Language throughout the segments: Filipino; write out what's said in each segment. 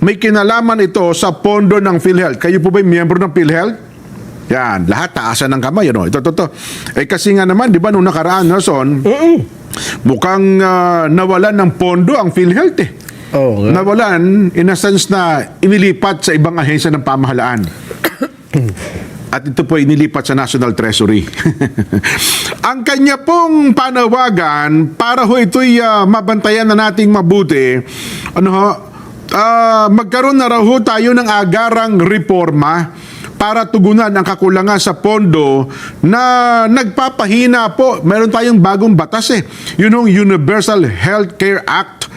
may kinalaman ito sa pondo ng PhilHealth. Kayo po ba miyembro ng PhilHealth? Yan, lahat taasan ng kamay. Ito. Kasi nga naman, di ba, nung nakaraan, Nelson, mukhang nawalan ng pondo ang PhilHealth eh. Oo nga. Nawalan, in a sense na inilipat sa ibang ahensya ng pamahalaan. At ito po inilipat sa National Treasury. Ang kanya pong panawagan, para ho ito'y mabantayan na nating mabuti, magkaroon na raw ho tayo ng agarang reforma para tugunan ang kakulangan sa pondo na nagpapahina po. Meron tayong bagong batas eh. Yun yung Universal Healthcare Act.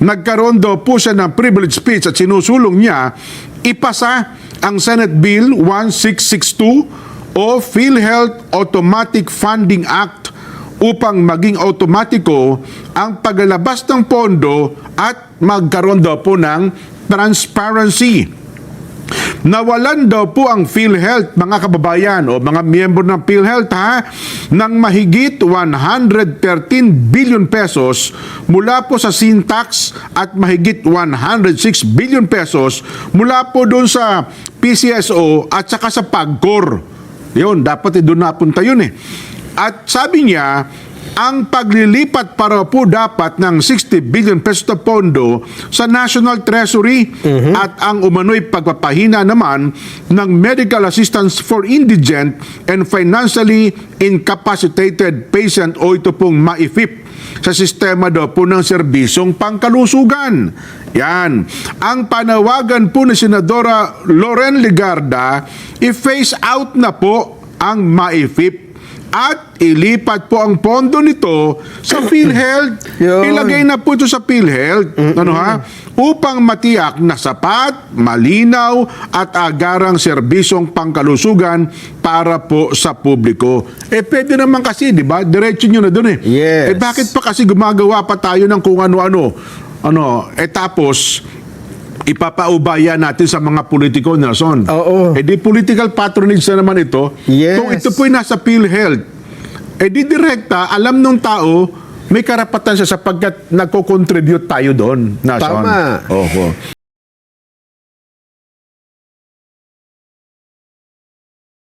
Nagkaroon daw po siya ng privilege speech at sinusulong niya ipasa ang Senate Bill 1662 o PhilHealth Automatic Funding Act upang maging automatiko ang paglalabas ng pondo at magkaroon daw po ng transparency. Nawalan daw po ang PhilHealth, mga kababayan o mga miyembro ng PhilHealth ng mahigit 113 billion pesos mula po sa sin tax at mahigit 106 billion pesos mula po doon sa PCSO at saka sa PAGCOR. Yun, dapat doon napunta yun eh. At sabi niya, ang paglilipat para po dapat ng 60 billion pesos na pondo sa National Treasury at ang umano'y pagpapahina naman ng medical assistance for indigent and financially incapacitated patient o ito pong MAIFIP sa sistema daw po ng serbisyong pangkalusugan. Yan. Ang panawagan po ni Senadora Loren Legarda, i-phase out na po ang MAIFIP at ilipat po ang pondo nito sa PhilHealth. Ilagay na po ito sa PhilHealth. Upang matiyak na sapat, malinaw at agarang serbisyong pangkalusugan para po sa publiko. Pwede naman kasi, di ba? Diretso nyo na doon eh. Yes. Bakit pa kasi gumagawa pa tayo ng kung ano-ano? Tapos ipapaubaya natin sa mga politiko, Nelson. Oo. Di political patronage na naman ito. Yes. Kung ito po'y nasa PhilHealth, di direkta, alam nung tao, may karapatan siya sapagkat nagko-contribute tayo doon, Nelson. Tama. Oho.